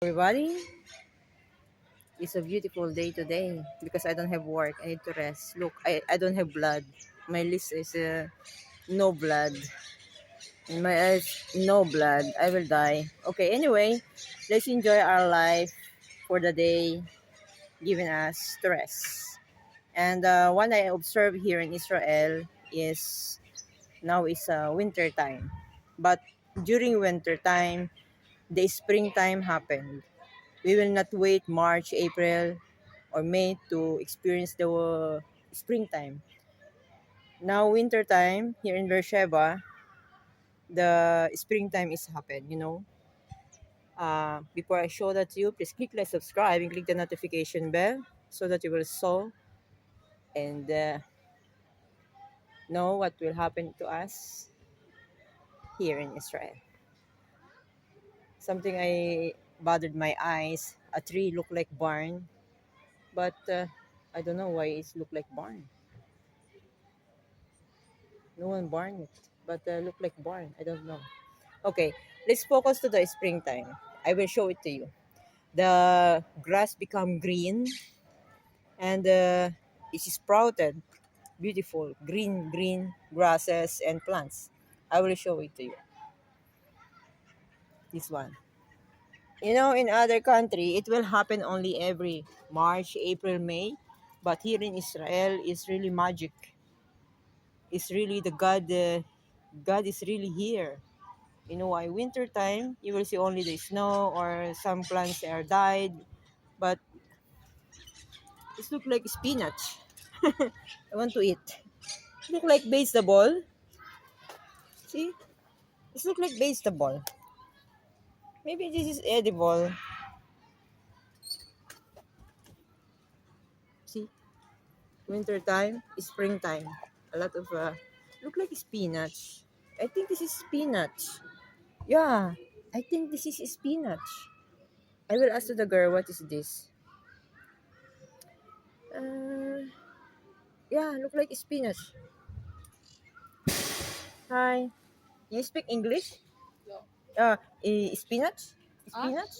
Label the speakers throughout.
Speaker 1: Everybody, it's a beautiful day today because I don't have work. I need to rest. Look, I don't have blood. My list is no blood. In my eyes, no blood. I will die. Okay, anyway, let's enjoy our life for the day giving us stress. And what I observe here in Israel is now is winter time. But during winter time, the springtime happened. We will not wait March, April, or May to experience the springtime. Now, winter time here in Beersheba, the springtime is happen. Before I show that to you, please click like, subscribe, and click the notification bell so that you will saw and know what will happen to us here in Israel. Something I bothered my eyes. A tree look like barn, but I don't know why it look like barn. No one barn it, but look like barn. I don't know. Okay, let's focus to the springtime. I will show it to you. The grass become green and it is sprouted. Beautiful green grasses and plants. I will show it to you. This one. In other country, it will happen only every March, April, May. But here in Israel, it's really magic. It's really the God. God is really here. You know why? Winter time, you will see only the snow or some plants are died. But it look like spinach. I want to eat. Look like vegetable. See? It look like vegetable. Maybe this is edible. See? Winter time, springtime. A lot of look like spinach. I think this is spinach. Yeah, I think this is spinach. I will ask to the girl what is this. Uh, yeah, look like spinach. Hi. You speak English?
Speaker 2: No.
Speaker 1: Spinach?
Speaker 2: Ah,
Speaker 1: Spinach?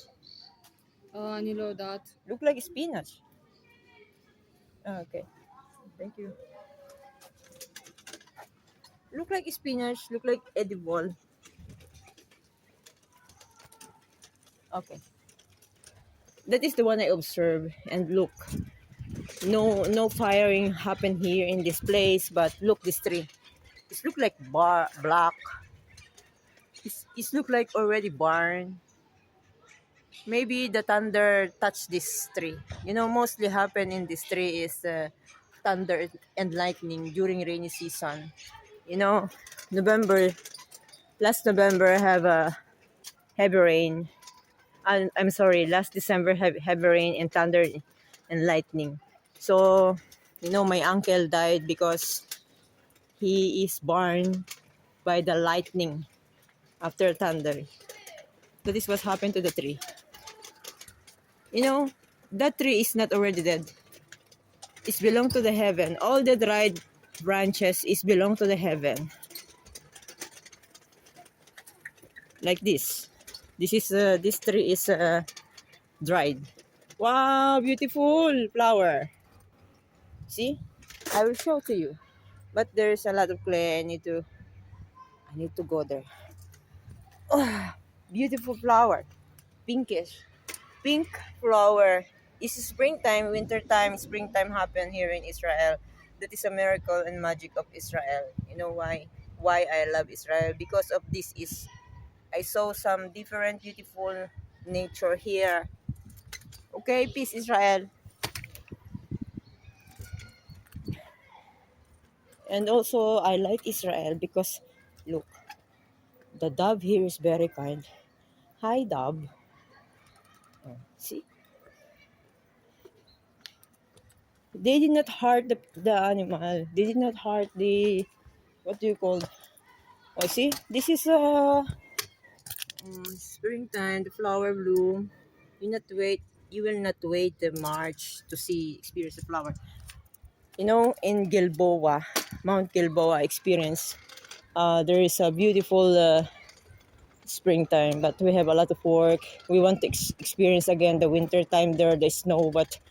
Speaker 2: Nilo that.
Speaker 1: Look like spinach. Okay. Thank you. Look like spinach. Look like edible. Okay. That is the one I observe. And look, no firing happened here in this place. But look, this tree. It look like black. It look like already barn. Maybe the thunder touched this tree. Mostly happen in this tree is thunder and lightning during rainy season. You know, November, last November have a heavy rain. I'm sorry, last December have heavy rain and thunder and lightning. So, my uncle died because he is burned by the lightning after thunder. So this was happened to the tree. You know, that tree is not already dead. It's belong to the heaven. All the dried branches is belong to the heaven. Like this. This tree is dried. Wow, beautiful flower. See? I will show to you. But there's a lot of clay. I need to go there. Oh, beautiful flower. Pinkish. Pink flower. It's springtime, wintertime, springtime happen here in Israel. That is a miracle and magic of Israel. You know why? Why I love Israel? Because of this is I saw some different beautiful nature here. Okay, peace Israel. And also I like Israel because look, the dove here is very kind. Hi dove. Oh, see? They did not hurt the animal. They did not hurt the what do you call. Oh, see? This is springtime, the flower bloom. You will not wait the March to see experience the flower. In Gilboa, Mount Gilboa experience, there is a beautiful springtime, but we have a lot of work. We want to experience again the winter time there, the snow, but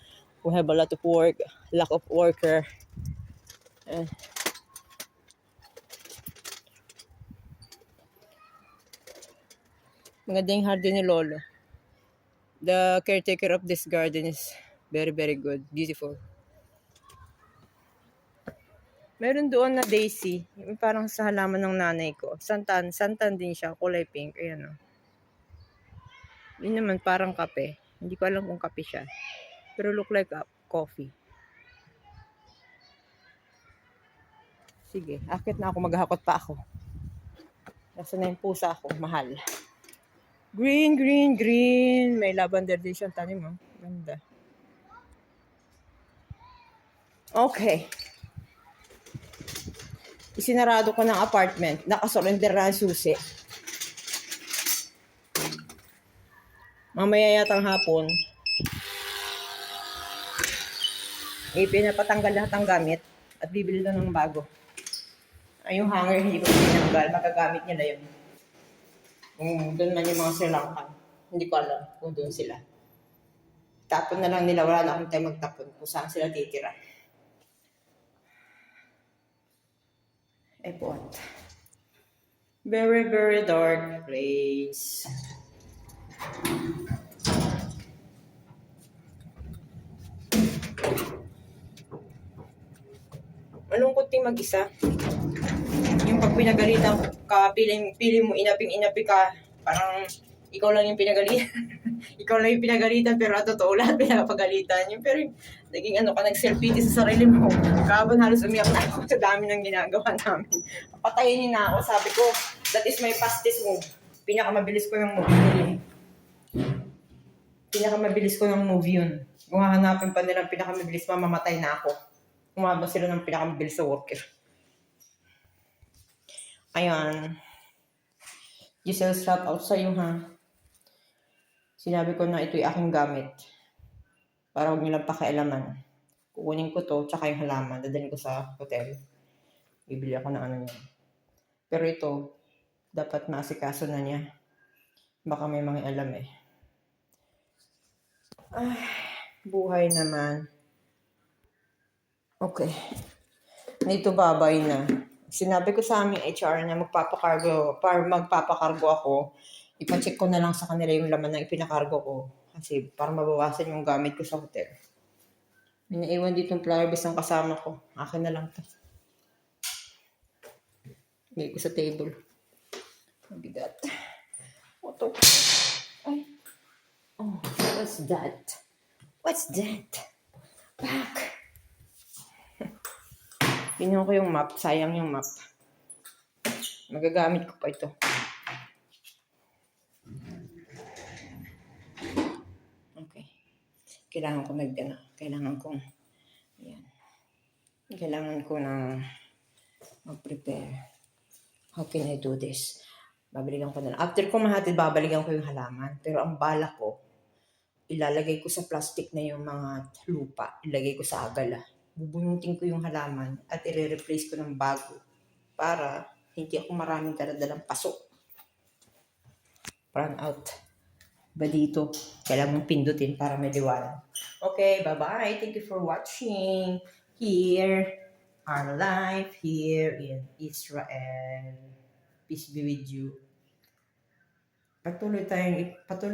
Speaker 1: we have a lot of work, lack of worker. Uh, Magandang garden ni Lolo. The caretaker of this garden is very, very good. Beautiful. Meron doon na daisy. Yung parang sa halaman ng nanay ko. Santan. Santan din siya. Kulay pink. Ayan o. Yun naman parang kape. Hindi ko alam kung kape siya. Pero look like coffee. Sige. Akit na ako. Maghahakot pa ako. Nasa na yung pusa ako. Mahal. Green, green, green. May lavender din siyang tanim o. Ganda. Okay. Isinarado ko ng apartment. Nakasurrender na ang susi. Mamaya yatang hapon, pinapatanggal lahat ng gamit at bibili na ng bago. Ay, yung hanger hindi ko tinanggal. Magagamit nila yun. Doon man yung mga Sri Lankan. Hindi ko alam kung doon sila. Tapon na lang nila. Wala na akong time magtapon kung saan sila titira. What? Very, very dark place. Malungkot din mag-isa. Yung pag pinagalitan ka, pili mo, inaping-inapi ka, parang ikaw lang yung pinagalitan. Ikaw lang yung pinagalitan, pero totoo lahat pinapagalitan. Yung pero naging nag-self-pity sa sarili mo. Kaban halos umiyak na ako sa dami ng ginagawa namin. Patayin niyo na ako, sabi ko, that is my fastest move. Pinakamabilis ko yung move. Pinakamabilis ko ng move yun. Kung hahanapin pa nilang pinakamabilis, mamamatay na ako. Umabot sila ng pinakamabilis sa worker. Ayan. Giselle, shout out sa iyo ha. Sinabi ko na ito'y aking gamit. Para huwag nilang pakialaman. Kukunin ko to, tsaka yung halaman. Dadalhin ko sa hotel. Bibili ako ng ano niya. Pero ito, dapat maasikaso na niya. Baka may mga alam eh. Ay, buhay naman. Okay. Nito babay na. Sinabi ko sa aming HR na magpapakargo ako. Ipacheck ko na lang sa kanila yung laman na ipinakargo ko. Kasi para mabawasan yung gamit ko sa hotel. May naiwan ditong flower base ang kasama ko. Akin na lang to. Hindi ko sa table. Mabigat. What to? Ay. Oh, what's that? What's that? Back. Pinuha ko yung map. Sayang yung map. Magagamit ko pa ito. Okay. Kailangan ko Kailangan ko na mag-prepare. How can I do this? Babalikan ko na lang. After ko mahatid, babalikan ko yung halaman. Pero ang bala ko, ilalagay ko sa plastic na yung mga lupa. Ilagay ko sa agala. Bubunutin ko yung halaman at i-replace ko ng bago para hindi ako maraming daladalang pasok. Run out. Ba dito? Kailangan mong pindutin para may liwanag. Okay, bye-bye. Thank you for watching. Here, our life here in Israel. Peace be with you. Patuloy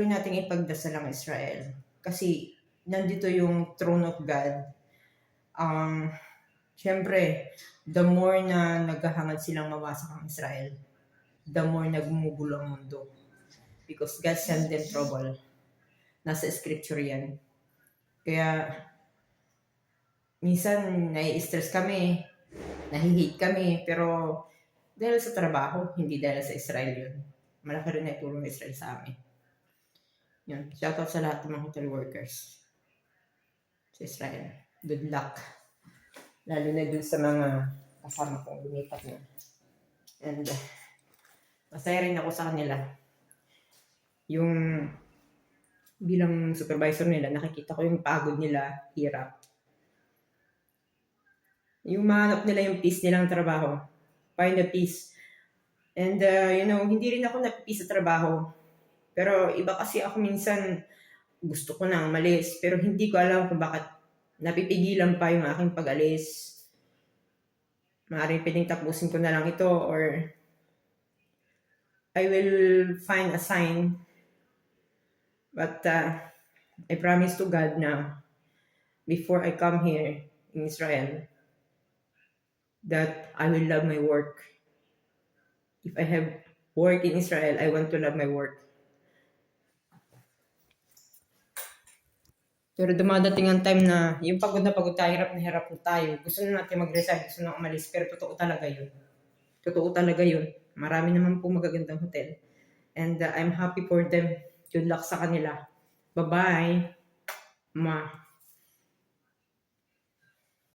Speaker 1: nating ipagdasal ang Israel. Kasi nandito yung throne of God. Siyempre, the more na naghahangad silang mawasak ang Israel, the more nagumugulo ang mundo. Because God sent them trouble. Nasa scripture yan. Kaya, minsan, nai-stress kami, nahi-hate kami, pero dahil sa trabaho, hindi dahil sa Israel yun. Malaki rin na itulong ng Israel sa amin. Yun. Shoutout sa lahat ng mga hotel workers sa Israel. Good luck. Lalo na dun sa mga kasama kong lumipat na. And masaya rin ako sa kanila. Yung bilang supervisor nila, nakikita ko yung pagod nila, hirap. Yung mahanap nila yung peace nilang trabaho. Find the peace. And, hindi rin ako napipi sa trabaho. Pero iba kasi ako minsan, gusto ko nang umalis. Pero hindi ko alam kung bakit napipigilan pa yung aking pag-alis. Maaaring pwedeng tapusin ko na lang ito or I will find a sign. But I promise to God na before I come here in Israel that I will love my work. If I have work in Israel, I want to love my work. Pero dumadating ang time na yung pagod na tayo, hirap na tayo. Gusto na natin mag-resign, gusto na umalis. Pero totoo talaga yun. Totoo talaga yun. Marami naman po magagandang hotel. And I'm happy for them. Good luck sa kanila. Bye-bye. Ma.